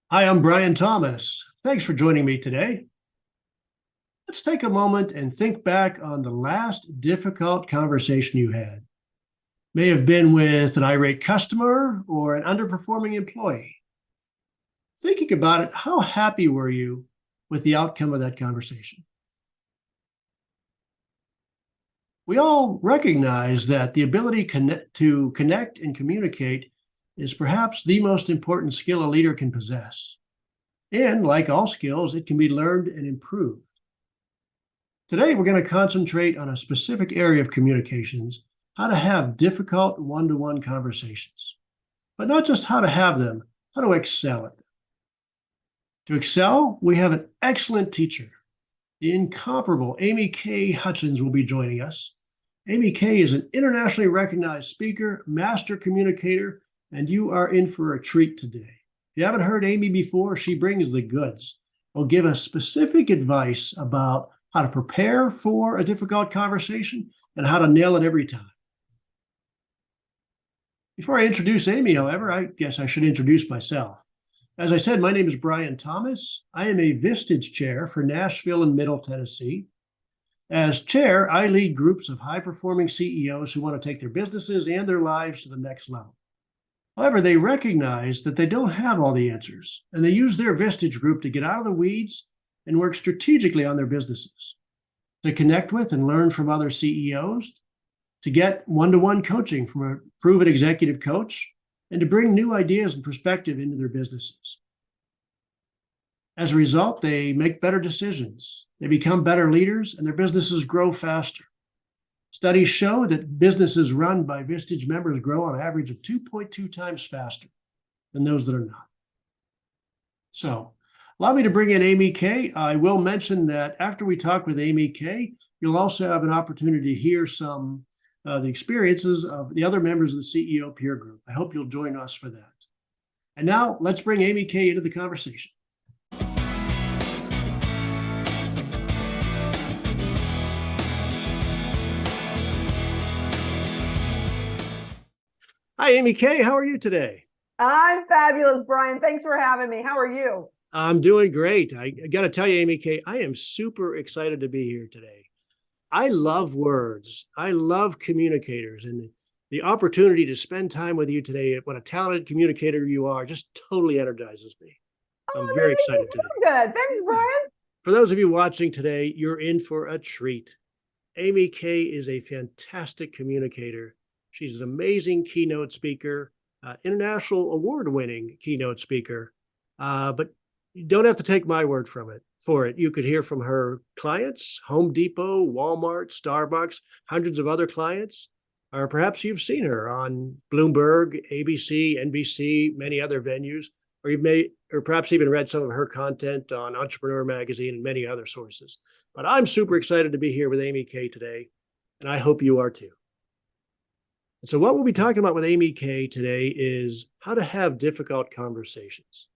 Hi, I'm Brian Thomas. Thanks for joining me today. Let's take a moment and think back on the last difficult conversation you had. May have been with an irate customer or an underperforming employee. Thinking about it, how happy were you with the outcome of that conversation? We all recognize that the ability to connect and communicate is perhaps the most important skill a leader can possess. And like all skills, it can be learned and improved. Today, we're going to concentrate on a specific area of communications, how to have difficult one-to-one conversations, but not just how to have them, how to excel at them. To excel, we have an excellent teacher. The incomparable AmyK Hutchens will be joining us. AmyK is an internationally recognized speaker, master communicator, and you are in for a treat today. If you haven't heard Amy before, she brings the goods. Will give us specific advice about how to prepare for a difficult conversation and how to nail it every time. Before I introduce Amy, however, I guess I should introduce myself. As I said, my name is Brian Thomas. I am a Vistage chair for Nashville and Middle Tennessee. As chair, I lead groups of high-performing CEOs who want to take their businesses and their lives to the next level. However, they recognize that they don't have all the answers, and they use their Vistage group to get out of the weeds and work strategically on their businesses, to connect with and learn from other CEOs, to get one-to-one coaching from a proven executive coach, and to bring new ideas and perspective into their businesses. As a result, they make better decisions, they become better leaders, and their businesses grow faster. Studies show that businesses run by Vistage members grow on average of 2.2 times faster than those that are not. So, allow me to bring in AmyK. I will mention that after we talk with AmyK, you'll also have an opportunity to hear some the experiences of the other members of the CEO peer group. I hope you'll join us for that. And now let's bring AmyK into the conversation. Hi, AmyK. How are you today? I'm fabulous, Brian. Thanks for having me. How are you? I'm doing great. I got to tell you, AmyK, I am super excited to be here today. I love words. I love communicators, and the opportunity to spend time with you today, what a talented communicator you are, just totally energizes me. Oh, I'm that very makes me excited today. feel good. Thanks, Brian. For those of you watching today, you're in for a treat. AmyK is a fantastic communicator. She's an amazing keynote speaker, international award-winning keynote speaker. But you don't have to take my word for it. You could hear from her clients, Home Depot, Walmart, Starbucks, hundreds of other clients, or perhaps you've seen her on Bloomberg, ABC, NBC, many other venues, or perhaps even read some of her content on Entrepreneur Magazine and many other sources. But I'm super excited to be here with AmyK today, and I hope you are too. So what we'll be talking about with AmyK today is how to have difficult conversations.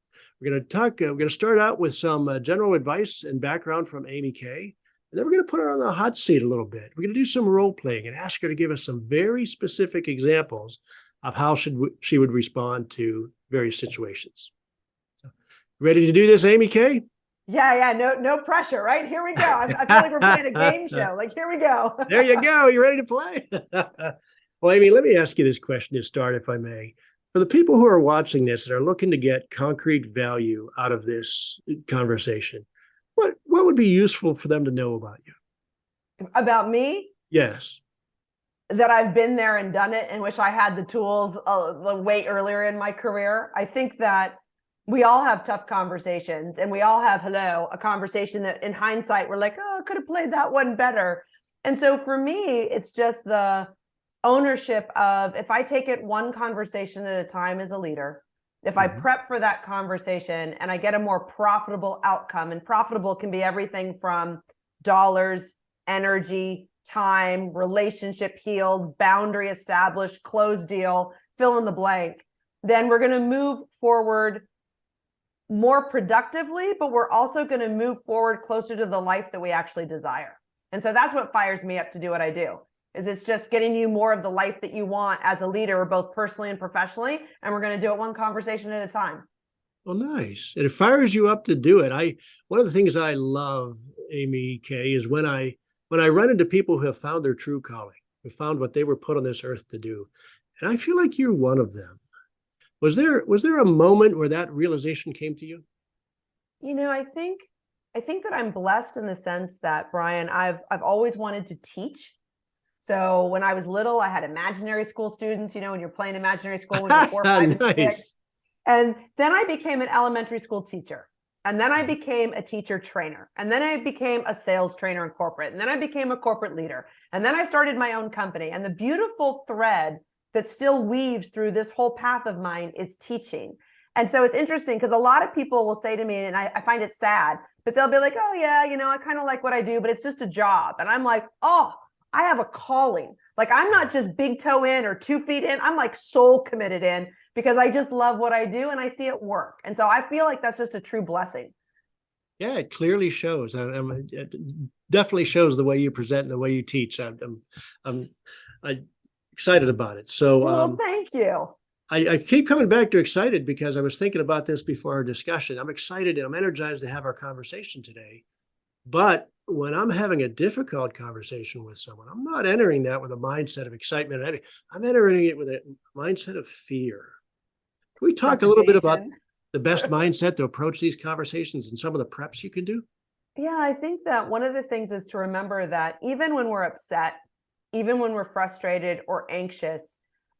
We're going to start out with some general advice and background from AmyK, and then we're going to put her on the hot seat a little bit. We're going to do some role playing and ask her to give us some very specific examples of how she would respond to various situations. So, ready to do this, AmyK? Yeah. No pressure, right? Here we go. I feel like we're playing a game show. Like, here we go. There you go. You ready to play? Well, Amy, let me ask you this question to start, if I may. For the people who are watching this and are looking to get concrete value out of this conversation, what would be useful for them to know about you? About me? Yes. That I've been there and done it and wish I had the tools way earlier in my career. I think that we all have tough conversations, and we all have, a conversation that in hindsight, we're like, oh, I could have played that one better. And so for me, it's just the ownership of, if I take it one conversation at a time as a leader, if I prep for that conversation and I get a more profitable outcome, and profitable can be everything from dollars, energy, time, relationship healed, boundary established, closed deal, fill in the blank, then we're going to move forward more productively, but we're also going to move forward closer to the life that we actually desire. And so that's what fires me up to do what I do. Is it's just getting you more of the life that you want as a leader, both personally and professionally. And we're going to do it one conversation at a time. Well, nice. It fires you up to do it. One of the things I love, Amy K, is when I run into people who have found their true calling, who found what they were put on this earth to do. And I feel like you're one of them. Was there a moment where that realization came to you? I think that I'm blessed in the sense that, Brian, I've always wanted to teach. So when I was little, I had imaginary school students, when you're playing imaginary school when you're 4, 5, and 6. Nice. And then I became an elementary school teacher. And then I became a teacher trainer. And then I became a sales trainer in corporate. And then I became a corporate leader. And then I started my own company. And the beautiful thread that still weaves through this whole path of mine is teaching. And so it's interesting because a lot of people will say to me, and I find it sad, but they'll be like, oh, yeah, I kind of like what I do, but it's just a job. And I'm like, oh, I have a calling. Like, I'm not just big toe in or 2 feet in. I'm like soul committed in because I just love what I do and I see it work. And so I feel like that's just a true blessing. Yeah, it clearly shows. It definitely shows the way you present and the way you teach. I'm excited about it. So Well, thank you. I keep coming back to excited because I was thinking about this before our discussion. I'm excited and I'm energized to have our conversation today. But when I'm having a difficult conversation with someone, I'm not entering that with a mindset of excitement. I'm entering it with a mindset of fear. Can we talk a little bit about Trepidation. the best mindset to approach these conversations and some of the preps you can do? Yeah, I think that one of the things is to remember that even when we're upset, even when we're frustrated or anxious,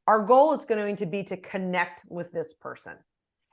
our goal is going to be to connect with this person.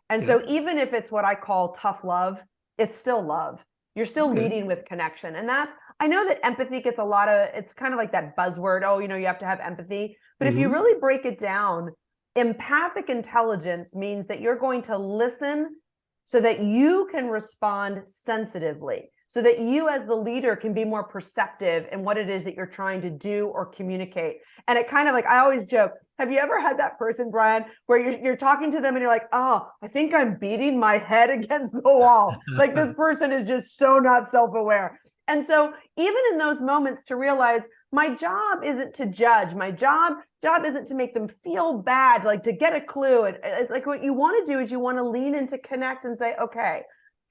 And Yeah. so even if it's what I call tough love, it's still love. You're still Okay. leading with connection. And I know that empathy gets it's kind of like that buzzword, oh, you have to have empathy. But if you Mhm. really break it down, empathic intelligence means that you're going to listen so that you can respond sensitively, so that you as the leader can be more perceptive in what it is that you're trying to do or communicate. And it kind of like, I always joke, have you ever had that person, Brian, where you're talking to them and you're like, oh, I think I'm beating my head against the wall. Like, this person is just so not self-aware. And so even in those moments, to realize my job isn't to judge. My job isn't to make them feel bad, like to get a clue. It's like what you want to do is you want to lean into connect and say, okay,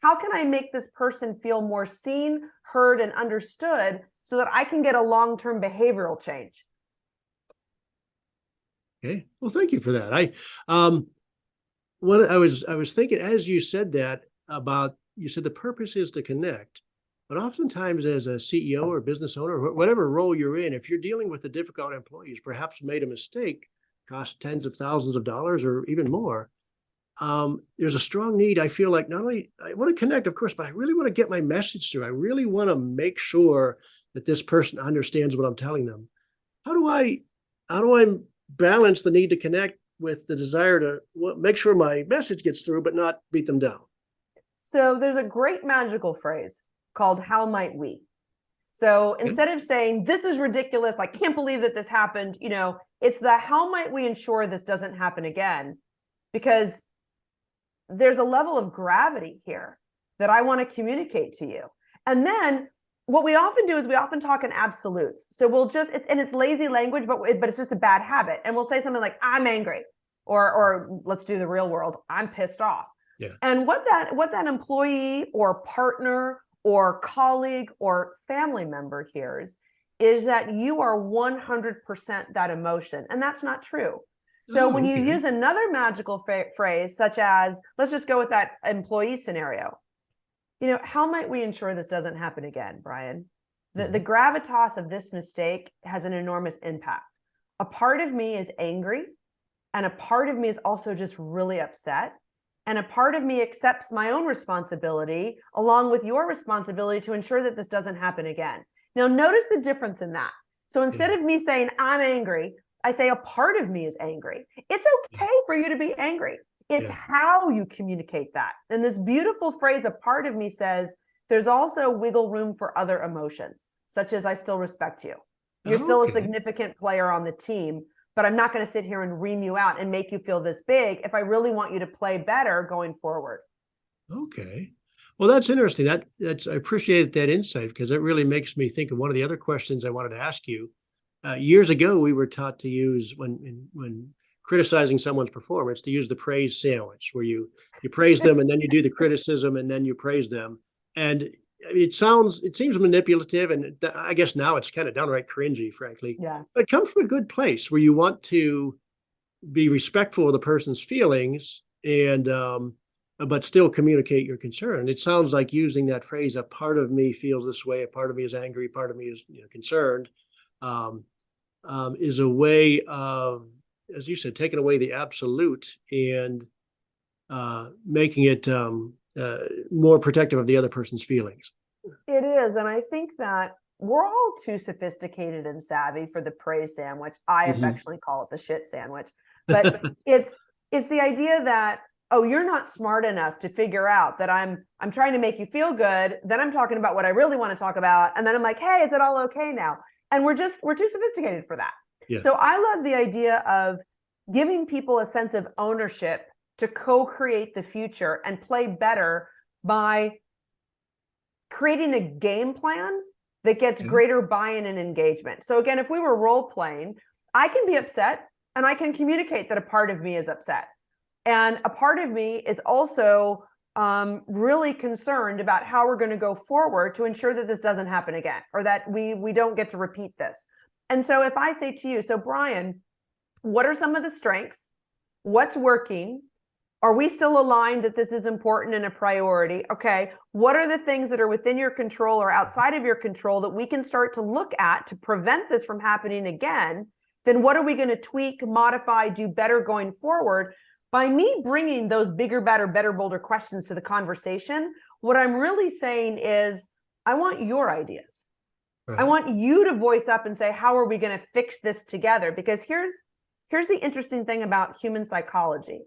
how can I make this person feel more seen, heard, and understood so that I can get a long-term behavioral change? Okay. Well, thank you for that. Um, what I was thinking as you said that about you said the purpose is to connect, but oftentimes as a CEO or business owner, whatever role you're in, if you're dealing with the difficult employees, perhaps made a mistake, cost tens of thousands of dollars or even more. There's a strong need. I feel like not only I want to connect, of course, but I really want to get my message through. I really want to make sure that this person understands what I'm telling them. How do I how do I balance the need to connect with the desire to make sure my message gets through, but not beat them down? So there's a great magical phrase called "How might we?" So Okay. instead of saying, this is ridiculous, I can't believe that this happened, it's the how might we ensure this doesn't happen again? Because there's a level of gravity here that I want to communicate to you. And then what we often do is we often talk in absolutes. So we'll just, it's lazy language, but it's just a bad habit. And we'll say something like, I'm angry, or let's do the real world, I'm pissed off. Yeah. And what that employee or partner or colleague or family member hears is that you are 100% that emotion. And that's not true. So Oh, when you okay. use another magical phrase, such as, let's just go with that employee scenario, how might we ensure this doesn't happen again, Brian? The Mhm. gravitas of this mistake has an enormous impact. A part of me is angry, and a part of me is also just really upset. And a part of me accepts my own responsibility along with your responsibility to ensure that this doesn't happen again. Now, notice the difference in that. So instead Yeah. of me saying, I'm angry, I say a part of me is angry. It's Yeah. okay for you to be angry. It's Yeah. how you communicate that. And this beautiful phrase, a part of me, says, there's also wiggle room for other emotions, such as I still respect you. You're still a Okay. significant player on the team, but I'm not going to sit here and ream you out and make you feel this big if I really want you to play better going forward. Okay. Well, that's interesting. That's I appreciate that insight because it really makes me think of one of the other questions I wanted to ask you. Years ago, we were taught to use when criticizing someone's performance, to use the praise sandwich, where you praise them and then you do the criticism and then you praise them. And it seems manipulative, and I guess now it's kind of downright cringy, frankly. Yeah. But it comes from a good place where you want to be respectful of the person's feelings, and but still communicate your concern. It sounds like using that phrase, a part of me feels this way, a part of me is angry, part of me is concerned, is a way of, as you said, taking away the absolute and making it more protective of the other person's feelings. It is. And I think that we're all too sophisticated and savvy for the praise sandwich. I affectionately call it the shit sandwich. But it's the idea that, oh, you're not smart enough to figure out that I'm trying to make you feel good. Then I'm talking about what I really want to talk about. And then I'm like, hey, is it all okay now? And we're too sophisticated for that. Yeah. So I love the idea of giving people a sense of ownership to co-create the future and play better by creating a game plan that gets greater buy-in and engagement. So again, if we were role playing, I can be upset and I can communicate that a part of me is upset. And a part of me is also really concerned about how we're going to go forward to ensure that this doesn't happen again, or that we don't get to repeat this. And so if I say to you, so Brian, what are some of the strengths? What's working? Are we still aligned that this is important and a priority? Okay, what are the things that are within your control or outside of your control that we can start to look at to prevent this from happening again? Then what are we going to tweak, modify, do better going forward? By me bringing those bigger, better, bolder questions to the conversation, what I'm really saying is, I want your ideas. Right. I want you to voice up and say, how are we going to fix this together? Because here's the interesting thing about human psychology.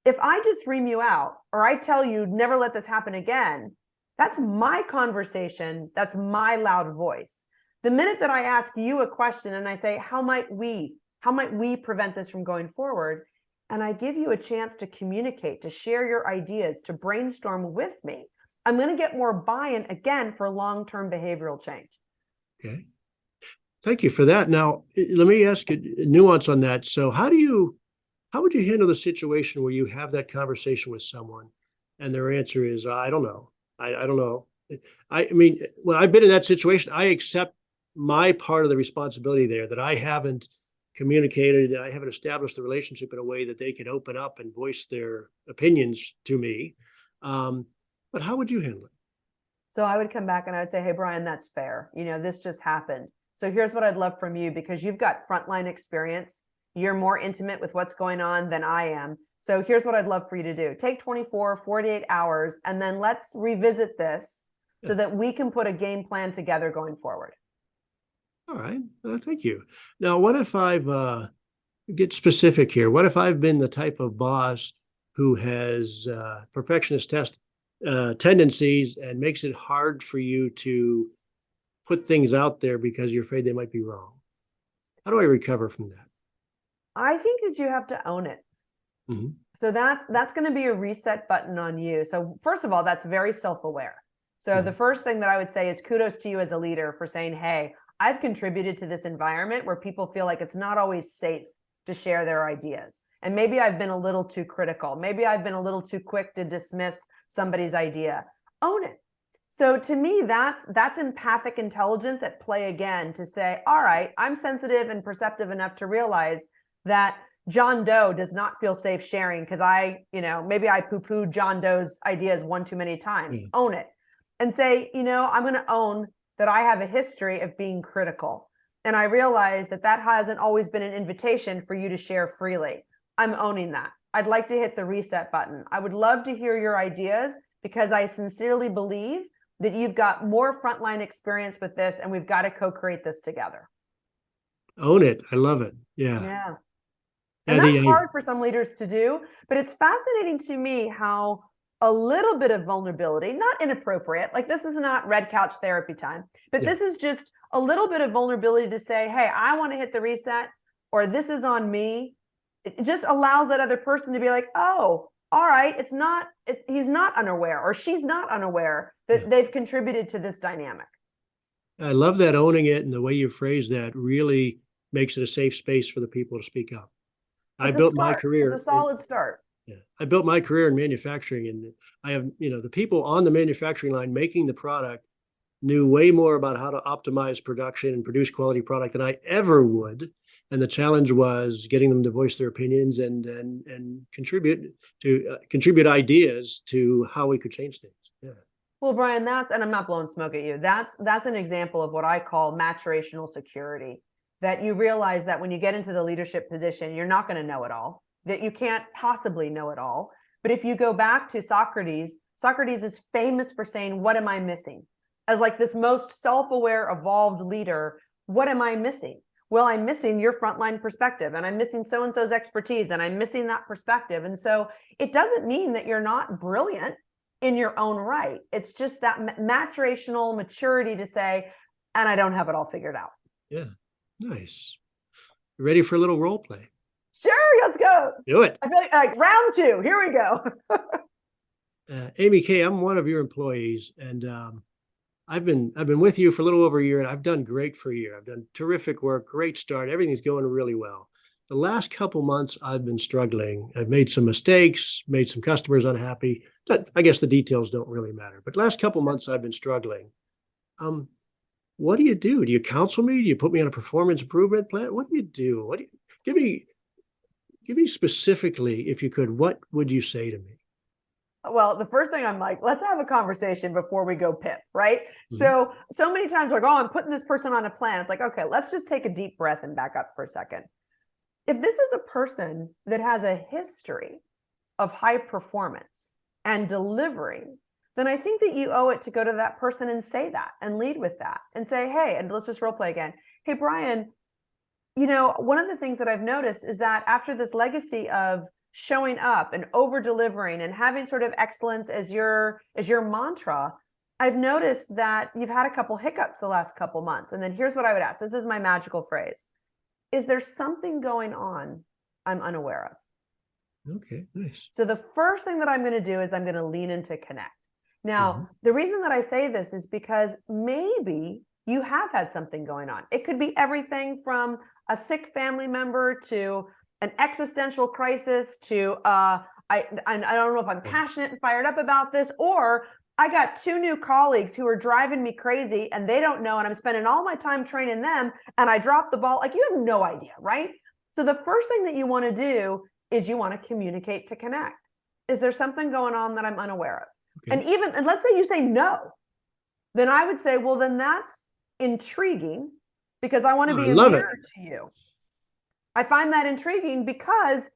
If I just ream you out, or I tell you, never let this happen again, that's my conversation. That's my loud voice. The minute that I ask you a question and I say, how might we prevent this from going forward? And I give you a chance to communicate, to share your ideas, to brainstorm with me, I'm going to get more buy-in again for long-term behavioral change. Okay. Thank you for that. Now, let me ask a nuance on that. So how would you handle the situation where you have that conversation with someone and their answer is, I don't know. I don't know. I mean, when I've been in that situation, I accept my part of the responsibility there, that I haven't communicated, I haven't established the relationship in a way that they can open up and voice their opinions to me. But how would you handle it? So I would come back and I would say, hey, Brian, that's fair. This just happened. So here's what I'd love from you, because you've got frontline experience. You're more intimate with what's going on than I am. So here's what I'd love for you to do. Take 24, 48 hours, and then let's revisit this so that we can put a game plan together going forward. All right. Thank you. Now, what if I've get specific here? What if I've been the type of boss who has perfectionist tendencies and makes it hard for you to put things out there because you're afraid they might be wrong? How do I recover from that? I think that you have to own it. Mm-hmm. So that's going to be a reset button on you. So first of all, that's very self-aware. So the first thing that I would say is kudos to you as a leader for saying, hey, I've contributed to this environment where people feel like it's not always safe to share their ideas. And maybe I've been a little too critical. Maybe I've been a little too quick to dismiss somebody's idea. Own it. So to me, that's empathic intelligence at play again, to say, all right, I'm sensitive and perceptive enough to realize that John Doe does not feel safe sharing because maybe I poo-pooed John Doe's ideas one too many times. Own it. And say, I'm going to own that I have a history of being critical. And I realize that hasn't always been an invitation for you to share freely. I'm owning that. I'd like to hit the reset button. I would love to hear your ideas because I sincerely believe that you've got more frontline experience with this and we've got to co-create this together. Own it. I love it. Yeah. Yeah. And that's hard for some leaders to do, but it's fascinating to me how a little bit of vulnerability, not inappropriate, like this is not red couch therapy time, but this is just a little bit of vulnerability to say, hey, I want to hit the reset, or this is on me. It just allows that other person to be like, oh, all right, he's not unaware or she's not unaware that they've contributed to this dynamic. I love that, owning it, and the way you phrase that really makes it a safe space for the people to speak up. I It's a built my start. It's a career in, solid start. yeah, I built my career in manufacturing, and I have, the people on the manufacturing line making the product knew way more about how to optimize production and produce quality product than I ever would. And the challenge was getting them to voice their opinions and contribute ideas to how we could change things. Yeah. Well, Brian, and I'm not blowing smoke at you. That's an example of what I call maturational security. That you realize that when you get into the leadership position, you're not going to know it all, that you can't possibly know it all. But if you go back to Socrates, Socrates is famous for saying, "What am I missing?" As like this most self-aware, evolved leader, what am I missing? Well, I'm missing your frontline perspective, and I'm missing so-and-so's expertise, and I'm missing that perspective. And so it doesn't mean that you're not brilliant in your own right. It's just that maturational maturity to say, and I don't have it all figured out. Yeah. Nice. Ready for a little role play? Sure, let's go. Do it. I feel like round 2. Here we go. AmyK, I'm one of your employees, and I've been with you for a little over a year, and I've done great for a year. I've done terrific work, great start. Everything's going really well. The last couple months, I've been struggling. I've made some mistakes, made some customers unhappy. I guess the details don't really matter. But last couple months, I've been struggling. What do? Do you counsel me? Do you put me on a performance improvement plan? What do you do? Give me specifically, if you could, what would you say to me? Well, the first thing I'm like, let's have a conversation before we go pit, right? Mm-hmm. So many times we're like, oh, I'm putting this person on a plan. It's like, okay, let's just take a deep breath and back up for a second. If this is a person that has a history of high performance and delivering, then I think that you owe it to go to that person and say that and lead with that and say, hey, and let's just role play again. Hey, Brian, one of the things that I've noticed is that after this legacy of showing up and over delivering and having sort of excellence as your mantra, I've noticed that you've had a couple hiccups the last couple months. And then here's what I would ask. This is my magical phrase. Is there something going on I'm unaware of? Okay, nice. So the first thing that I'm going to do is I'm going to lean into connect. Now, the reason that I say this is because maybe you have had something going on. It could be everything from a sick family member to an existential crisis to I don't know if I'm passionate and fired up about this, or I got 2 new colleagues who are driving me crazy and they don't know, and I'm spending all my time training them and I dropped the ball. Like, you have no idea, right? So the first thing that you want to do is you want to communicate to connect. Is there something going on that I'm unaware of? Okay. And let's say you say no, then I would say, well, then that's intriguing because I want to be a mirror to you. I find that intriguing because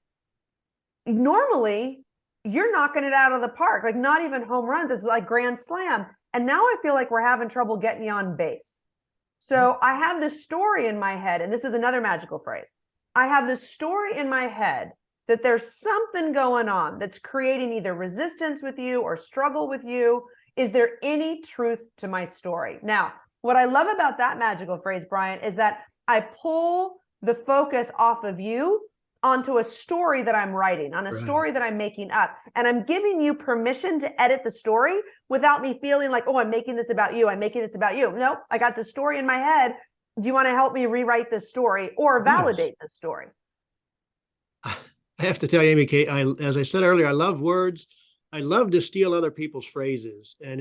normally you're knocking it out of the park, like not even home runs. It's like grand slam. And now I feel like we're having trouble getting you on base. So I have this story in my head, and this is another magical phrase. I have this story in my head that there's something going on that's creating either resistance with you or struggle with you. Is there any truth to my story? Now, what I love about that magical phrase, Brian, is that I pull the focus off of you onto a story that I'm writing, on a story that I'm making up. And I'm giving you permission to edit the story without me feeling like, oh, I'm making this about you. I'm making this about you. Nope, I got the story in my head. Do you want to help me rewrite this story or validate this story? I have to tell you, AmyK, as I said earlier, I love words. I love to steal other people's phrases. And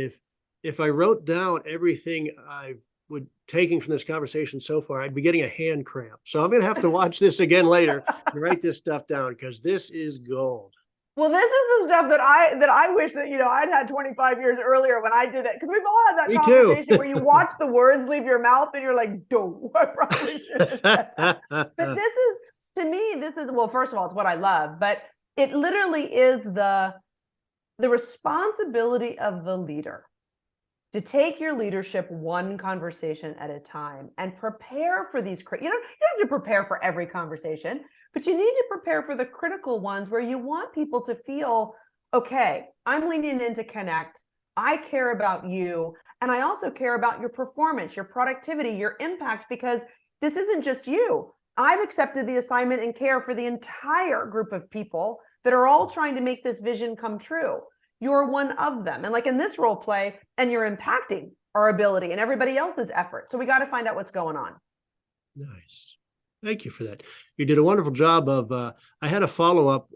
if I wrote down everything I would taking from this conversation so far, I'd be getting a hand cramp. So I'm going to have to watch this again later and write this stuff down because this is gold. Well, this is the stuff that I wish that, I'd had 25 years earlier when I did that. Because we've all had that conversation where you watch the words leave your mouth and you're like, "Duh, I probably should have said that." But this is, to me, well, first of all, it's what I love, but it literally is the responsibility of the leader to take your leadership one conversation at a time and prepare for these. You don't have to prepare for every conversation, but you need to prepare for the critical ones where you want people to feel, okay, I'm leaning in to connect. I care about you. And I also care about your performance, your productivity, your impact, because this isn't just you. I've accepted the assignment and care for the entire group of people that are all trying to make this vision come true. You're one of them. And like in this role play, and you're impacting our ability and everybody else's effort. So we got to find out what's going on. Nice. Thank you for that. You did a wonderful job of, I had a follow-up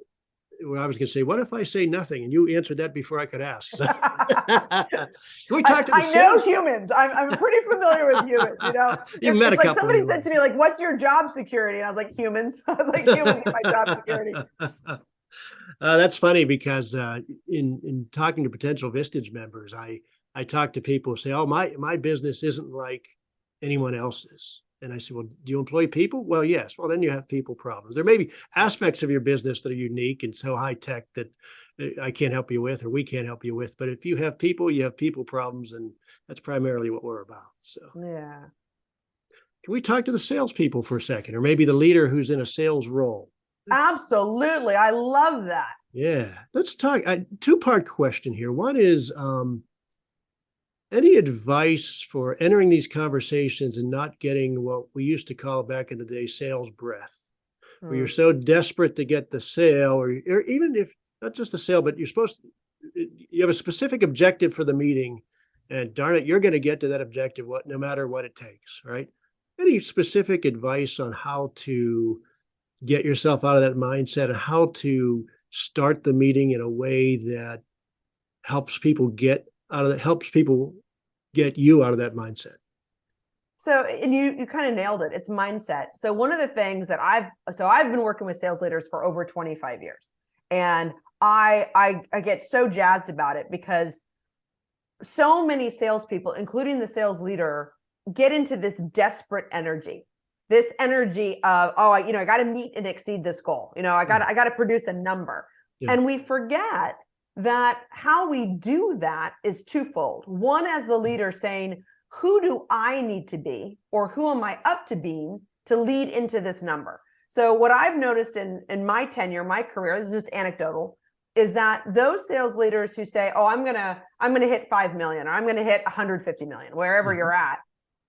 where I was going to say, what if I say nothing? And you answered that before I could ask. So, can we talk to the I know sales? humans. I'm pretty familiar with humans. You know, You met a it's like couple somebody anyway. said to me, like, "What's your job security?" And I was like, "Humans." I was like, "Humans are my job security." That's funny because in talking to potential Vistage members, I talk to people who say, "Oh, my business isn't like anyone else's." And I say, "Well, do you employ people?" "Well, yes." "Well, then you have people problems. There may be aspects of your business that are unique and so high tech that I can't help you with, or we can't help you with. But if you have people, you have people problems, and that's primarily what we're about." So, Yeah, can we talk to the salespeople for a second, or maybe the leader who's in a sales role? absolutely. I love that. Yeah, let's talk. A two-part question here. One is, any advice for entering these conversations and not getting what we used to call back in the day sales breath, where you're Hmm. so desperate to get the sale, or even if not just the sale, but you have a specific objective for the meeting, and darn it, you're going to get to that objective no matter what it takes, right? Any specific advice on how to get yourself out of that mindset and how to start the meeting in a way that helps people get you out of that mindset? So, and you kind of nailed it. It's mindset. So one of the things that I've been working with sales leaders for over 25 years, and I get so jazzed about it because so many salespeople, including the sales leader, get into this desperate energy. This energy of, oh, I got to meet and exceed this goal. I got to produce a number, Yeah. and we forget that how we do that is twofold. One, as the leader, saying, who do I need to be, or who am I up to being to lead into this number? So what I've noticed in my tenure, my career, this is just anecdotal, is that those sales leaders who say, "Oh, I'm gonna hit 5 million, or I'm gonna hit 150 million," wherever Mhm. you're at,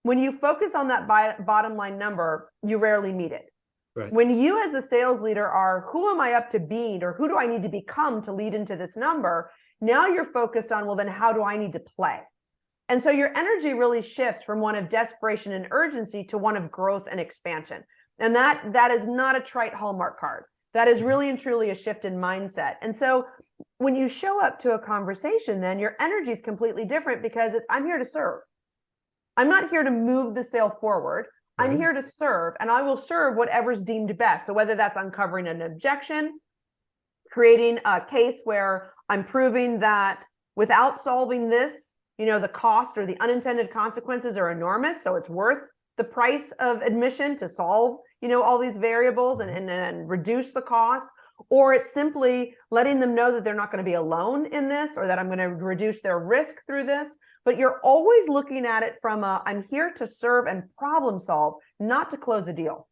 when you focus on that bottom line number, you rarely meet it. Right. When you, as the sales leader, are, who am I up to being, or who do I need to become to lead into this number? Now you're focused on, well, then how do I need to play? And so your energy really shifts from one of desperation and urgency to one of growth and expansion. And that is not a trite Hallmark card. That is Mhm. really and truly a shift in mindset. And so when you show up to a conversation, then your energy is completely different because I'm here to serve. I'm not here to move the sale forward. I'm Right. here to serve, and I will serve whatever's deemed best. So whether that's uncovering an objection, creating a case where I'm proving that without solving this, the cost or the unintended consequences are enormous. So it's worth the price of admission to solve, all these variables and, Mhm. and reduce the cost. Or it's simply letting them know that they're not going to be alone in this, or that I'm going to reduce their risk through this. But you're always looking at it from I'm here to serve and problem solve, not to close a deal.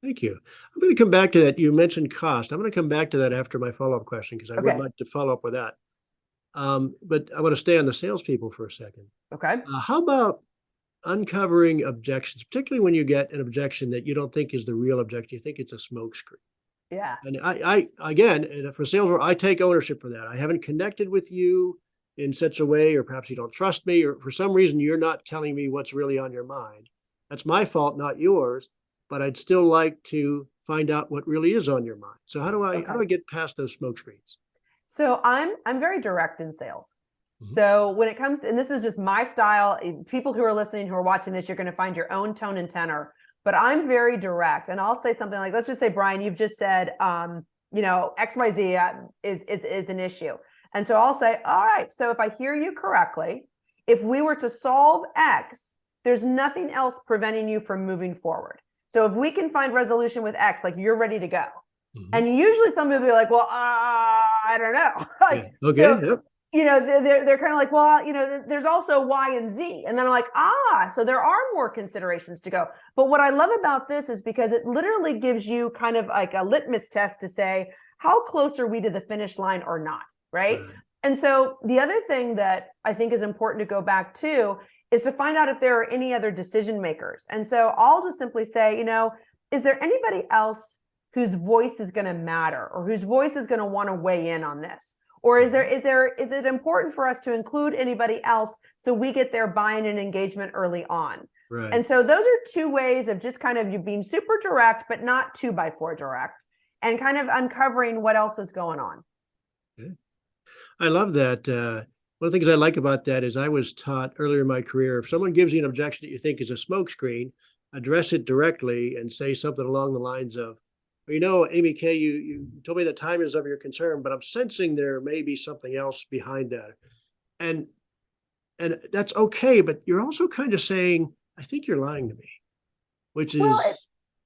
Thank you. I'm going to come back to that. You mentioned cost. I'm going to come back to that after my follow-up question because I would Okay. like to follow up with that. But I want to stay on the salespeople for a second. Okay. How about uncovering objections, particularly when you get an objection that you don't think is the real objection, you think it's a smokescreen? Yeah. And I again, for sales, I take ownership for that. I haven't connected with you in such a way, or perhaps you don't trust me, or for some reason you're not telling me what's really on your mind. That's my fault, not yours. But I'd still like to find out what really is on your mind. So how do Okay. I get past those smoke screens? So I'm very direct in sales. Mhm. So when it comes to, and this is just my style, people who are listening, who are watching this, you're going to find your own tone and tenor. But I'm very direct, and I'll say something like, let's just say, Brian, you've just said, XYZ is an issue, and so I'll say, all right. So if I hear you correctly, if we were to solve X, there's nothing else preventing you from moving forward. So if we can find resolution with X, like, you're ready to go. Mhm. And usually some people be like, well, I don't know. Yeah. Like, Okay. so, Yep. they're kind of like, well, there's also Y and Z. And then I'm like, so there are more considerations to go. But what I love about this is because it literally gives you kind of like a litmus test to say, how close are we to the finish line or not? Right. Right. And so the other thing that I think is important to go back to is to find out if there are any other decision makers. And so I'll just simply say, is there anybody else whose voice is going to matter, or whose voice is going to want to weigh in on this? Or is Mhm. it important for us to include anybody else so we get their buy-in and engagement early on? Right. And so those are two ways of just kind of you being super direct, but not 2x4 direct, and kind of uncovering what else is going on. Yeah. I love that. One of the things I like about that is I was taught earlier in my career, if someone gives you an objection that you think is a smokescreen, address it directly and say something along the lines of, well, you know, AmyK, you told me that time is of your concern, but I'm sensing there may be something else behind that. And and that's okay, but you're also kind of saying, I think you're lying to me, which Well, is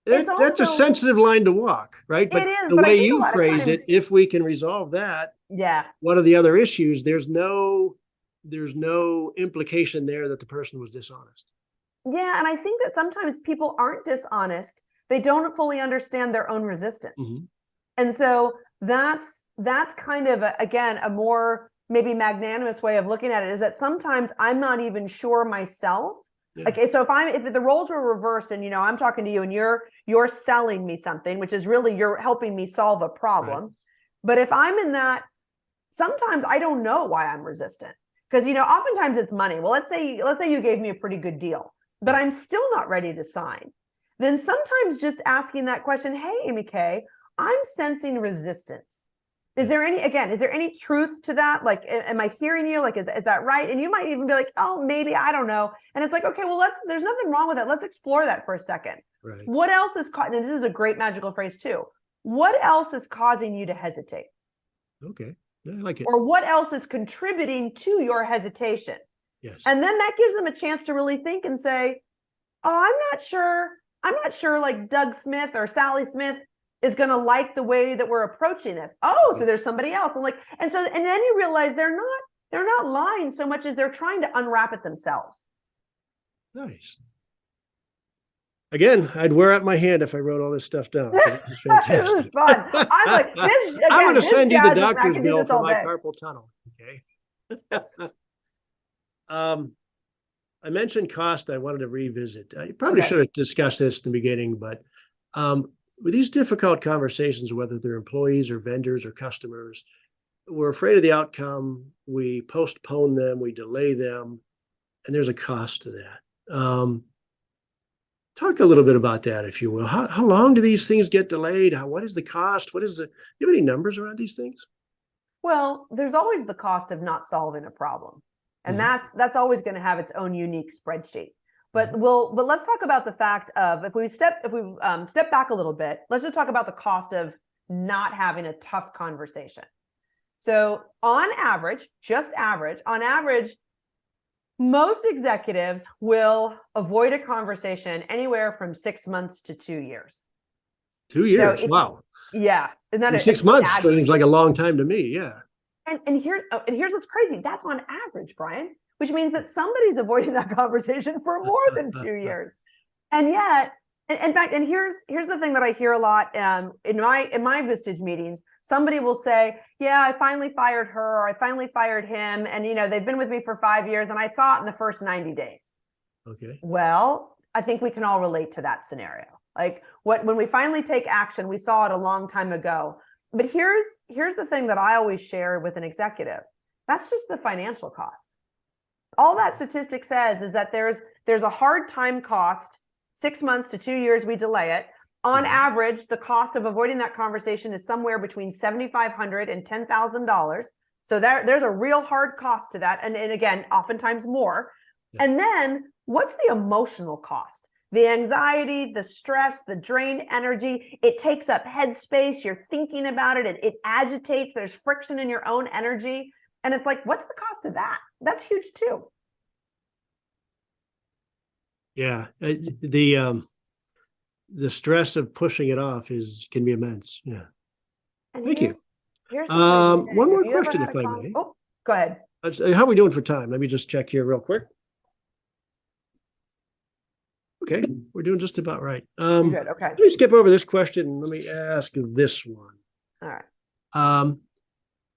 it's that's a also, sensitive line to walk, right? it But is, the but I way think a you lot of phrase times, it, if we can resolve that, yeah, one of the other issues, there's no implication there that the person was dishonest. yeah. And I think that sometimes people aren't dishonest. They don't fully understand their own resistance. Mhm. And so that's kind of again a more maybe magnanimous way of looking at it, is that sometimes I'm not even sure myself. Yeah. Okay, so if the roles were reversed and I'm talking to you and you're selling me something, which is really you're helping me solve a problem. Right. But if I'm in that, sometimes I don't know why I'm resistant, because oftentimes it's money. Well, let's say you gave me a pretty good deal, but Right. I'm still not ready to sign. Then sometimes just asking that question, hey, AmyK, I'm sensing resistance. Is Yeah. there any truth to that? Like, am I hearing you? Like, is that right? And you might even be like, oh, maybe, I don't know. And it's like, okay, well, there's nothing wrong with that. Let's explore that for a second. Right. What else is and this is a great magical phrase too. What else is causing you to hesitate? Okay. Yeah, I like it. Or what else is contributing to your hesitation? Yes. And then that gives them a chance to really think and say, oh, I'm not sure like Doug Smith or Sally Smith is going to like the way that we're approaching this. Oh, so there's somebody else. And then you realize they're not lying so much as they're trying to unwrap it themselves. Nice. Again, I'd wear out my hand if I wrote all this stuff down. This is This fantastic. is fun. I'm like, this I'm going again, to this send you the jazz is, I doctor's can do bill this for all my day. carpal tunnel. Okay. I mentioned cost. I wanted to revisit. I probably should have discussed this in the beginning, but with these difficult conversations, whether they're employees or vendors or customers, we're afraid of the outcome. We postpone them, we delay them, and there's a cost to that. Talk a little bit about that, if you will. How long do these things get delayed? What is the cost? Do you have any numbers around these things? Well, there's always the cost of not solving a problem. And Mhm. that's always going to have its own unique spreadsheet. But Mhm. let's talk about the fact of, if we step back a little bit, let's just talk about the cost of not having a tough conversation. So on average, most executives will avoid a conversation anywhere from 6 months to 2 years. 2 years. Wow. Yeah, isn't that I mean, a 6 months staggering? seems like a long time to me. Yeah. And here's what's crazy. That's on average, Brian, which means that somebody's avoiding that conversation for more than 2 years. And yet, in fact, and here's the thing that I hear a lot in my Vistage meetings. Somebody will say, "Yeah, I finally fired her, or I finally fired him, and they've been with me for 5 years, and I saw it in the first 90 days." Okay. Well, I think we can all relate to that scenario. Like when we finally take action, we saw it a long time ago. But here's the thing that I always share with an executive. That's just the financial cost. All that statistic says is that there's a hard time cost. 6 months to 2 years, we delay it. On average, the cost of avoiding that conversation is somewhere between $7,500 and $10,000. So there's a real hard cost to that. And again, oftentimes more. Yeah. And then what's the emotional cost? The anxiety, the stress, the drained energy, it takes up headspace. You're thinking about it. It agitates. There's friction in your own energy. And it's like, what's the cost of that? That's huge too. Yeah. The stress of pushing it off can be immense. Yeah. And Thank you. here's the crazy thing. One more Have you ever question, had if a I may. Oh, go ahead. How are we doing for time? Let me just check here real quick. Okay, we're doing just about right. You're good. Okay. Let me skip over this question and let me ask this one. All right.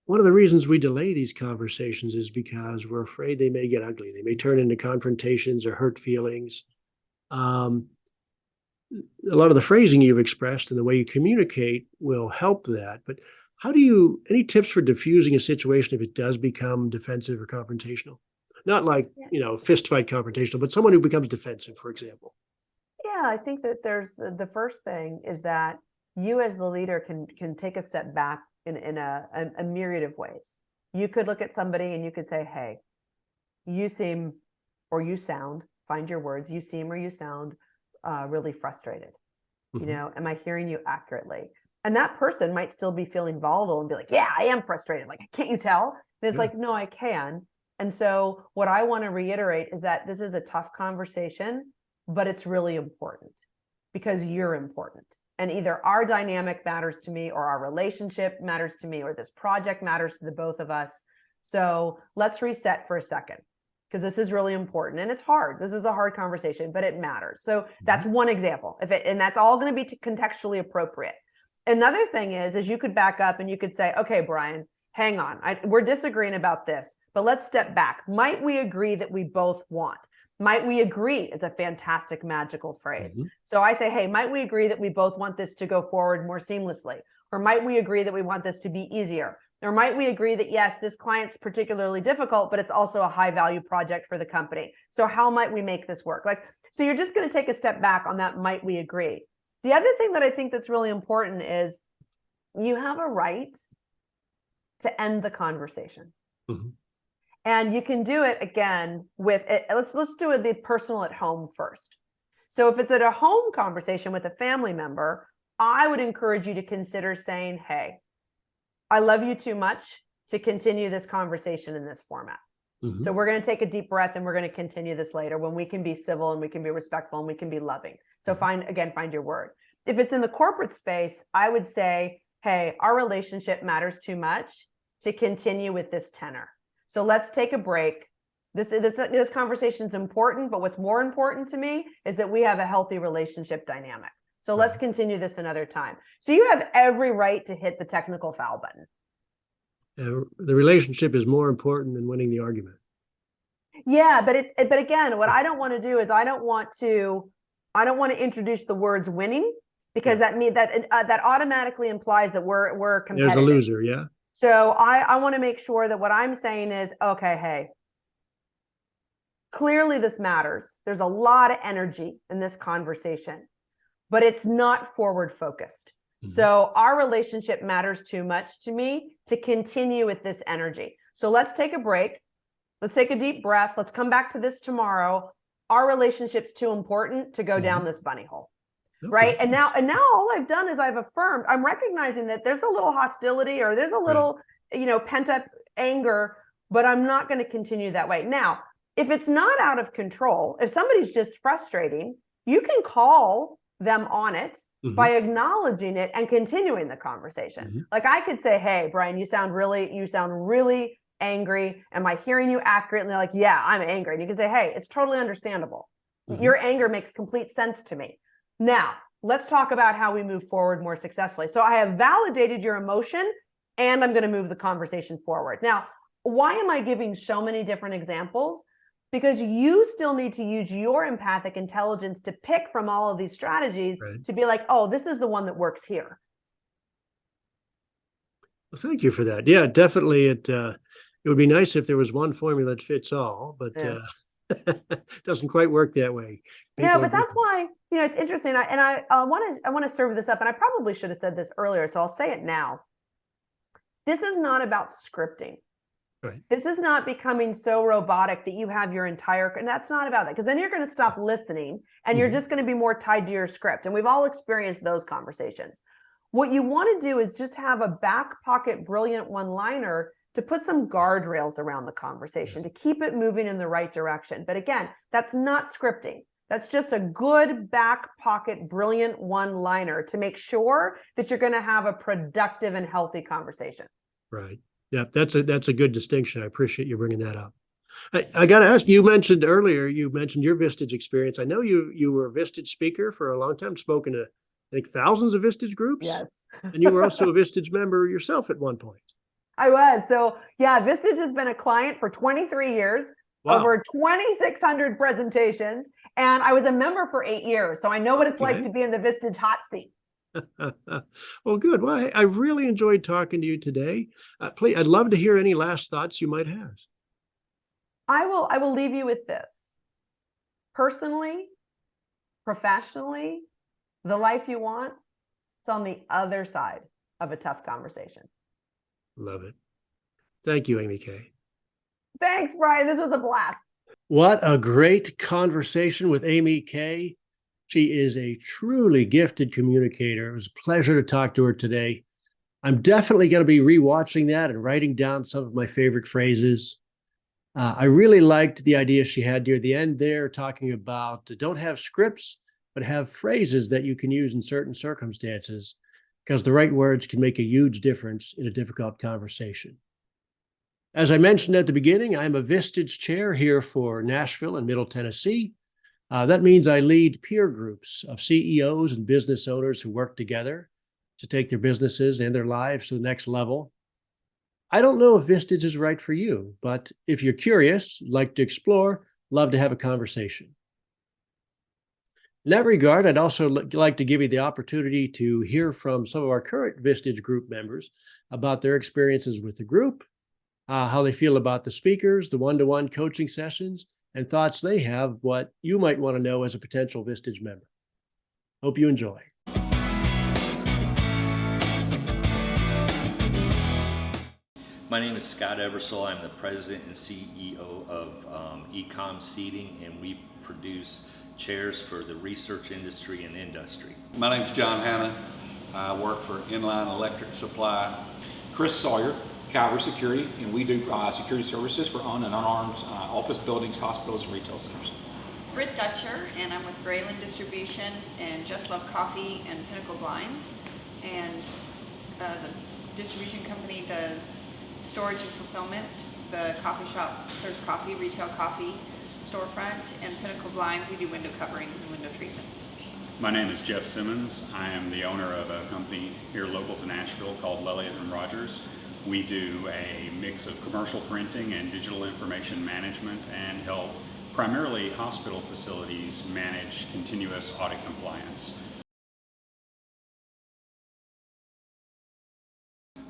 One of the reasons we delay these conversations is because we're afraid they may get ugly. They may turn into confrontations or hurt feelings. A lot of the phrasing you've expressed and the way you communicate will help that. But any tips for diffusing a situation if it does become defensive or confrontational? Not like, fist fight confrontational, but someone who becomes defensive, for example. Yeah, I think that there's the first thing is that you as the leader can take a step back in a myriad of ways. You could look at somebody and you could say, hey, you seem or you sound, find your words, you seem or you sound really frustrated. Am I hearing you accurately? And that person might still be feeling volatile and be like, yeah, I am frustrated. Like, can't you tell? And it's like, no, I can. And so what I want to reiterate is that this is a tough conversation, but it's really important because you're important. And either our dynamic matters to me or our relationship matters to me or this project matters to the both of us. So let's reset for a second because this is really important and it's hard. This is a hard conversation, but it matters. So that's one example. And that's all going to be contextually appropriate. Another thing is you could back up and you could say, okay, Brian, hang on. We're disagreeing about this, but let's step back. Might we agree that we both want? Might we agree is a fantastic magical phrase. So I say, hey, might we agree that we both want this to go forward more seamlessly? Or might we agree that we want this to be easier? Or might we agree that, yes, this client's particularly difficult, but it's also a high value project for the company. So how might we make this work? So you're just going to take a step back on that. Might we agree? The other thing that I think that's really important is you have a right to end the conversation. And you can do it again with it. Let's do it the personal at home first. So if it's at a home conversation with a family member, I would encourage you to consider saying, hey, I love you too much to continue this conversation in this format. So we're going to take a deep breath and we're going to continue this later when we can be civil and we can be respectful and we can be loving. So find your word. If it's in the corporate space, I would say, hey, our relationship matters too much to continue with this tenor. So let's take a break. This conversation is important, but what's more important to me is that we have a healthy relationship dynamic. So let's continue this another time. So you have every right to hit the technical foul button. The relationship is more important than winning the argument. Yeah, but again, what I don't want to do is I don't want to introduce the words winning because that automatically implies that we're competitive. There's a loser, yeah. So I want to make sure that what I'm saying is, okay, hey, clearly this matters. There's a lot of energy in this conversation, but it's not forward focused. So our relationship matters too much to me to continue with this energy. So let's take a break. Let's take a deep breath. Let's come back to this tomorrow. Our relationship's too important to go down this bunny hole. Right. And now all I've done is I've affirmed, I'm recognizing that there's a little hostility or there's a little, pent up anger, but I'm not going to continue that way. Now, if it's not out of control, if somebody's just frustrating, you can call them on it by acknowledging it and continuing the conversation. Like I could say, hey, Brian, you sound really angry. Am I hearing you accurately? And they're like, yeah, I'm angry. And you can say, hey, it's totally understandable. Your anger makes complete sense to me. Now, let's talk about how we move forward more successfully. So I have validated your emotion and I'm going to move the conversation forward. Now, why am I giving so many different examples? Because you still need to use your empathic intelligence to pick from all of these strategies to be like, oh, this is the one that works here. Well, thank you for that. Yeah, definitely. It would be nice if there was one formula that fits all, but it doesn't quite work that way. No, but that's why, it's interesting. I want to serve this up, and I probably should have said this earlier, so I'll say it now. This is not about scripting. This is not becoming so robotic that you have your entire, and that's not about that, because then you're going to stop listening and you're just going to be more tied to your script. And we've all experienced those conversations. What you want to do is just have a back pocket, brilliant one-liner to put some guardrails around the conversation, to keep it moving in the right direction. But again, that's not scripting. That's just a good back pocket, brilliant one-liner to make sure that you're going to have a productive and healthy conversation. Right. Yeah, that's a good distinction. I appreciate you bringing that up. I got to ask, you mentioned your Vistage experience. I know you were a Vistage speaker for a long time, spoken to, I think, thousands of Vistage groups. Yes. And you were also a Vistage member yourself at one point. I was. So yeah, Vistage has been a client for 23 years, over 2,600 presentations, and I was a member for 8 years. So I know what it's like to be in the Vistage hot seat. Well, good. Well, I really enjoyed talking to you today. Please, I'd love to hear any last thoughts you might have. I will leave you with this. Personally, professionally, the life you want, it's on the other side of a tough conversation. Love it. Thank you, AmyK. Thanks, Brian. This was a blast. What a great conversation with AmyK. She is a truly gifted communicator. It was a pleasure to talk to her today. I'm definitely going to be rewatching that and writing down some of my favorite phrases. I really liked the idea she had near the end there, talking about don't have scripts, but have phrases that you can use in certain circumstances, because the right words can make a huge difference in a difficult conversation. As I mentioned at the beginning, I'm a Vistage chair here for Nashville and Middle Tennessee. That means I lead peer groups of CEOs and business owners who work together to take their businesses and their lives to the next level. I don't know if Vistage is right for you, but if you're curious, like to explore, love to have a conversation. In that regard, I'd also like to give you the opportunity to hear from some of our current Vistage group members about their experiences with the group, how they feel about the speakers, the one-to-one coaching sessions, and thoughts they have, what you might want to know as a potential Vistage member. Hope you enjoy. My name is Scott Eversole. I'm the president and CEO of Ecom Seating, and we produce chairs for the research industry and industry. My name is John Hanna. I work for Inline Electric Supply. Chris Sawyer, Calvary Security, and we do security services for on and unarmed office buildings, hospitals, and retail centers. Britt Dutcher, and I'm with Grayland Distribution and Just Love Coffee and Pinnacle Blinds. And the distribution company does storage and fulfillment. The coffee shop serves coffee, retail coffee, storefront, and Pinnacle Blinds, we do window coverings and window treatments. My name is Jeff Simmons. I am the owner of a company here local to Nashville called Lelliott & Rogers. We do a mix of commercial printing and digital information management and help primarily hospital facilities manage continuous audit compliance.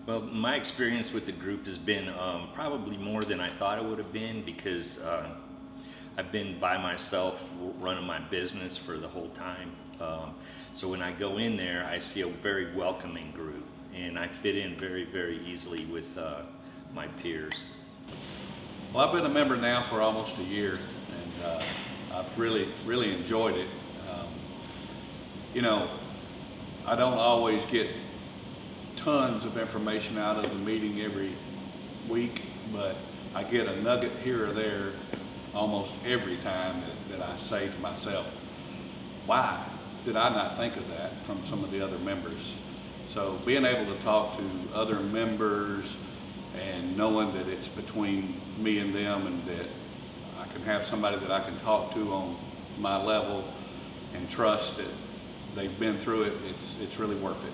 Well, my experience with the group has been probably more than I thought it would have been, because I've been by myself running my business for the whole time. So when I go in there, I see a very welcoming group, and I fit in very, very easily with my peers. Well, I've been a member now for almost a year, and I've really enjoyed it. You know, I don't always get tons of information out of the meeting every week, but I get a nugget here or there almost every time that I say to myself, why did I not think of that from some of the other members? So being able to talk to other members and knowing that it's between me and them, and that I can have somebody that I can talk to on my level and trust that they've been through it, it's really worth it.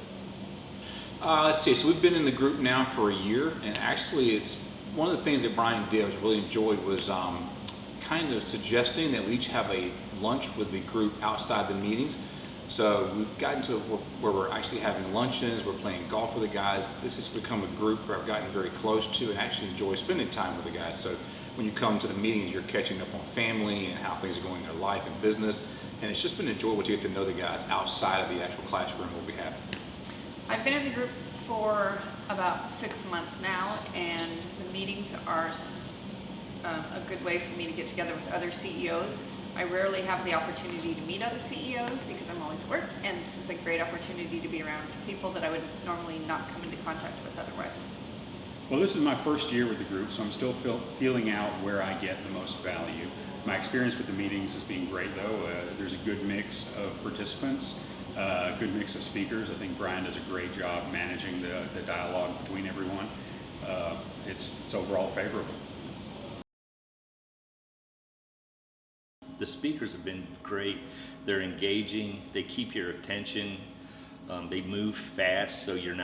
Let's see, so we've been in the group now for a year, and actually it's one of the things that Brian did I really enjoyed was kind of suggesting that we each have a lunch with the group outside the meetings. So we've gotten to where we're actually having luncheons, we're playing golf with the guys. This has become a group where I've gotten very close to and actually enjoy spending time with the guys. So when you come to the meetings, you're catching up on family and how things are going in their life and business. And it's just been enjoyable to get to know the guys outside of the actual classroom where we have. I've been in the group for about 6 months now, and the meetings are a good way for me to get together with other CEOs. I rarely have the opportunity to meet other CEOs because I'm always at work, and this is a great opportunity to be around people that I would normally not come into contact with otherwise. Well, this is my first year with the group, so I'm still feeling out where I get the most value. My experience with the meetings has been great, though. There's a good mix of participants, a good mix of speakers. I think Brian does a great job managing the dialogue between everyone. It's overall favorable. The speakers have been great. They're engaging, they keep your attention, they move fast, so you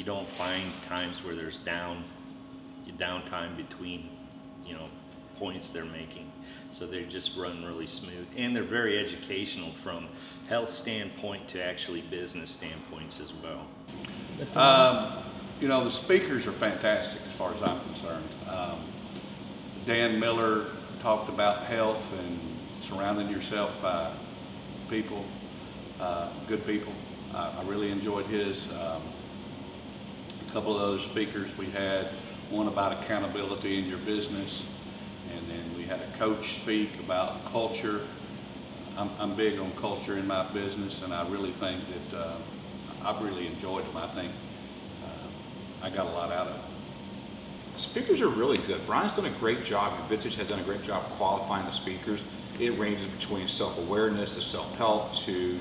don't find times where there's downtime between points they're making. So they just run really smooth, and they're very educational from health standpoint to actually business standpoints as well. The speakers are fantastic as far as I'm concerned. Dan Miller talked about health and surrounding yourself by people, good people. I really enjoyed his. A couple of those speakers we had, one about accountability in your business, and then we had a coach speak about culture. I'm big on culture in my business, and I really think that I've really enjoyed them. I think I got a lot out of it. Speakers are really good. Brian's done a great job, and Vistage has done a great job qualifying the speakers. It ranges between self-awareness to self-help to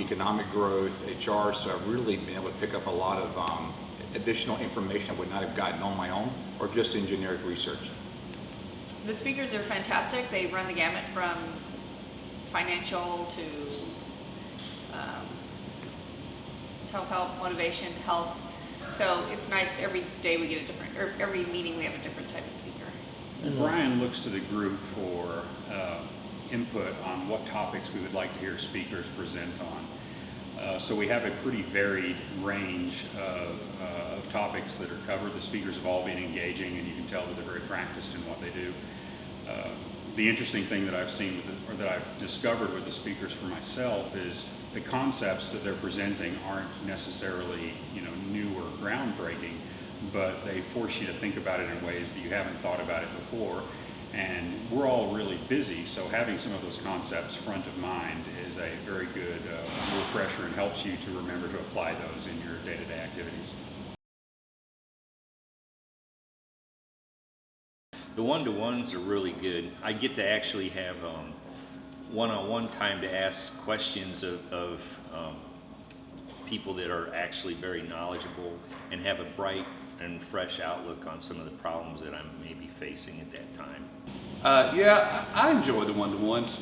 economic growth, HR, so I've really been able to pick up a lot of additional information I would not have gotten on my own or just in generic research. The speakers are fantastic. They run the gamut from financial to self-help, motivation, health. So it's nice every day we get a different, or every meeting we have a different type of speaker. And Brian looks to the group for input on what topics we would like to hear speakers present on. So we have a pretty varied range of topics that are covered. The speakers have all been engaging, and you can tell that they're very practiced in what they do. The interesting thing that I've seen, or that I've discovered with the speakers for myself, is the concepts that they're presenting aren't necessarily, new or groundbreaking, but they force you to think about it in ways that you haven't thought about it before. And we're all really busy, so having some of those concepts front of mind is a very good refresher and helps you to remember to apply those in your day-to-day activities. The one-to-ones are really good. I get to actually have one-on-one time to ask questions of people that are actually very knowledgeable and have a bright and fresh outlook on some of the problems that I'm maybe facing at that time. Yeah, I enjoy the one-to-ones.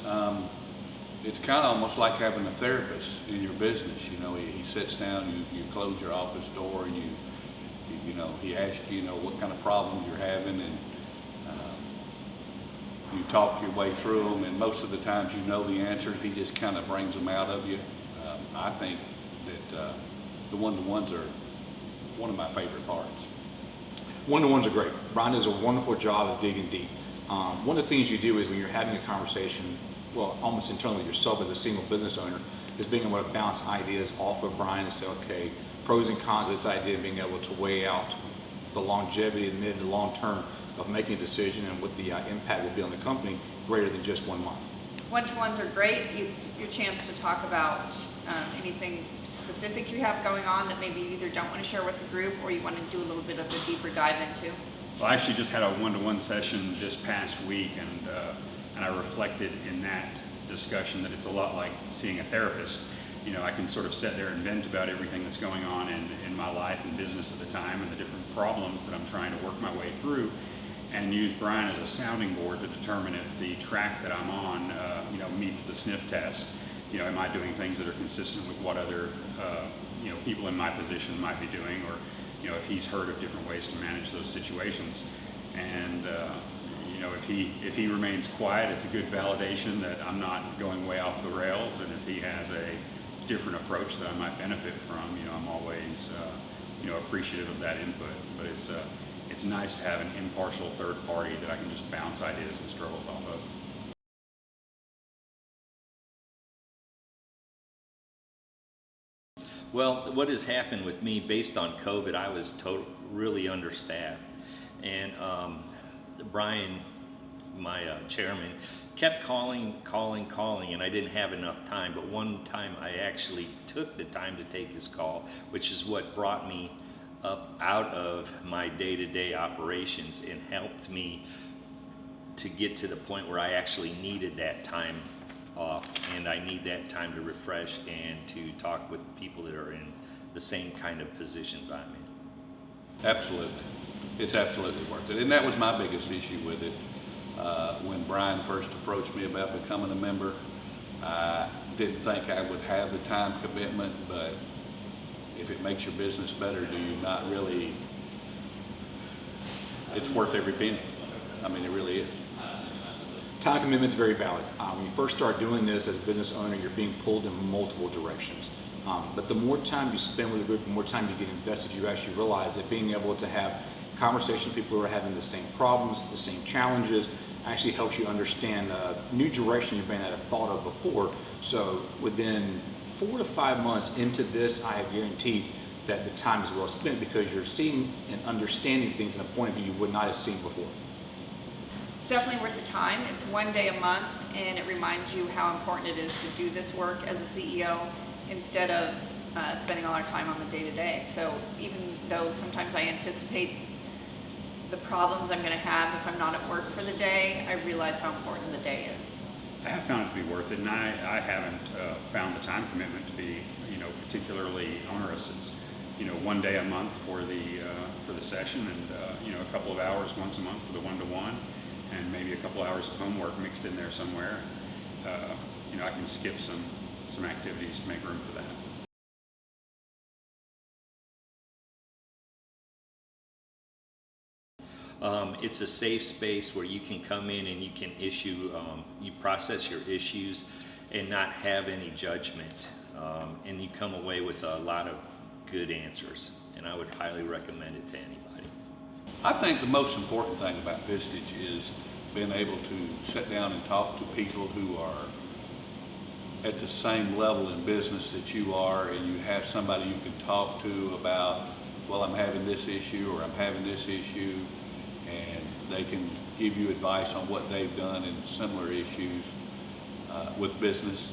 It's kind of almost like having a therapist in your business. He sits down, you close your office door, and he asks you, what kind of problems you're having, and you talk your way through them, and most of the times you know the answer. He just kind of brings them out of you. I think that the one-to-ones are one of my favorite parts. One-to-ones are great. Brian does a wonderful job of digging deep. One of the things you do is when you're having a conversation, well, almost internally yourself as a single business owner, is being able to bounce ideas off of Brian and say, okay, pros and cons of this idea, being able to weigh out the longevity, the mid and long term of making a decision and what the impact will be on the company greater than just 1 month. One-to-ones are great. It's your chance to talk about anything specific you have going on that maybe you either don't want to share with the group or you want to do a little bit of a deeper dive into. Well, I actually just had a one-to-one session this past week, and I reflected in that discussion that it's a lot like seeing a therapist. I can sort of sit there and vent about everything that's going on in my life and business at the time and the different problems that I'm trying to work my way through, and use Brian as a sounding board to determine if the track that I'm on, meets the sniff test. Am I doing things that are consistent with what other, people in my position might be doing, or, if he's heard of different ways to manage those situations. And, if he remains quiet, it's a good validation that I'm not going way off the rails. And if he has a different approach that I might benefit from, I'm always, appreciative of that input. But it's nice to have an impartial third party that I can just bounce ideas and struggles off of. Well, what has happened with me based on COVID, I was really understaffed. And Brian, my chairman, kept calling, and I didn't have enough time. But one time I actually took the time to take his call, which is what brought me up out of my day-to-day operations and helped me to get to the point where I actually needed that time off, and I need that time to refresh and to talk with people that are in the same kind of positions I'm in. Absolutely. It's absolutely worth it. And that was my biggest issue with it. When Brian first approached me about becoming a member, I didn't think I would have the time commitment, but if it makes your business better, do you not really, it's worth every penny. I mean, it really is. Time commitment is very valid. When you first start doing this as a business owner, you're being pulled in multiple directions. But the more time you spend with a group, the more time you get invested, you actually realize that being able to have conversations with people who are having the same problems, the same challenges, actually helps you understand a new direction you may not have thought of before. So within 4 to 5 months into this, I have guaranteed that the time is well spent because you're seeing and understanding things in a point of view you would not have seen before. It's definitely worth the time. It's 1 day a month, and it reminds you how important it is to do this work as a CEO instead of spending all our time on the day-to-day. So even though sometimes I anticipate the problems I'm going to have if I'm not at work for the day, I realize how important the day is. I have found it to be worth it, and I haven't found the time commitment to be, particularly onerous. It's, 1 day a month for the session, and a couple of hours once a month for the one-to-one, and maybe a couple hours of homework mixed in there somewhere. I can skip some activities to make room for that. It's a safe space where you can come in and you can you process your issues and not have any judgment. And you come away with a lot of good answers. And I would highly recommend it to anybody. I think the most important thing about Vistage is being able to sit down and talk to people who are at the same level in business that you are, and you have somebody you can talk to about, well, I'm having this issue or I'm having this issue, and they can give you advice on what they've done in similar issues with business.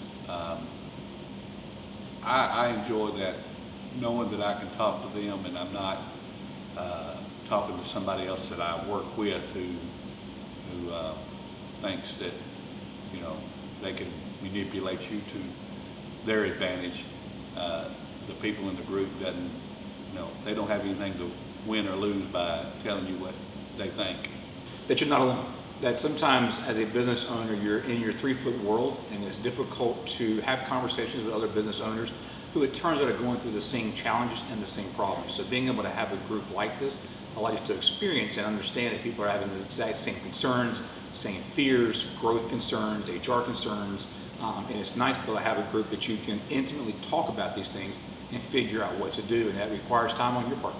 I enjoy that, knowing that I can talk to them and I'm not talking to somebody else that I work with who thinks that they can manipulate you to their advantage. The people in the group they don't have anything to win or lose by telling you what they think. That you're not alone. That sometimes as a business owner, you're in your 3-foot world, and it's difficult to have conversations with other business owners who it turns out are going through the same challenges and the same problems. So being able to have a group like this allows you to experience and understand that people are having the exact same concerns, same fears, growth concerns, HR concerns, and it's nice to be able to have a group that you can intimately talk about these things and figure out what to do, and that requires time on your part.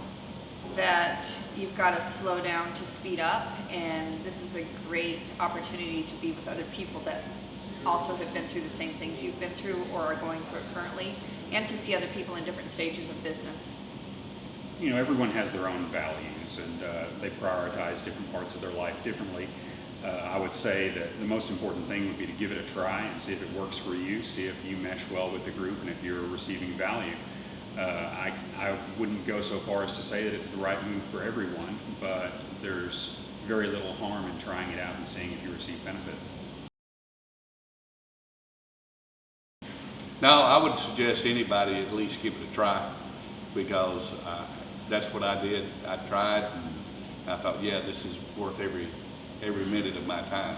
That you've got to slow down to speed up, and this is a great opportunity to be with other people that also have been through the same things you've been through or are going through it currently, and to see other people in different stages of business. Everyone has their own values, and they prioritize different parts of their life differently. I would say that the most important thing would be to give it a try and see if it works for you, see if you mesh well with the group and if you're receiving value. I wouldn't go so far as to say that it's the right move for everyone, but there's very little harm in trying it out and seeing if you receive benefit. No, I would suggest anybody at least give it a try, because that's what I did. I tried, and I thought, yeah, this is worth every minute of my time.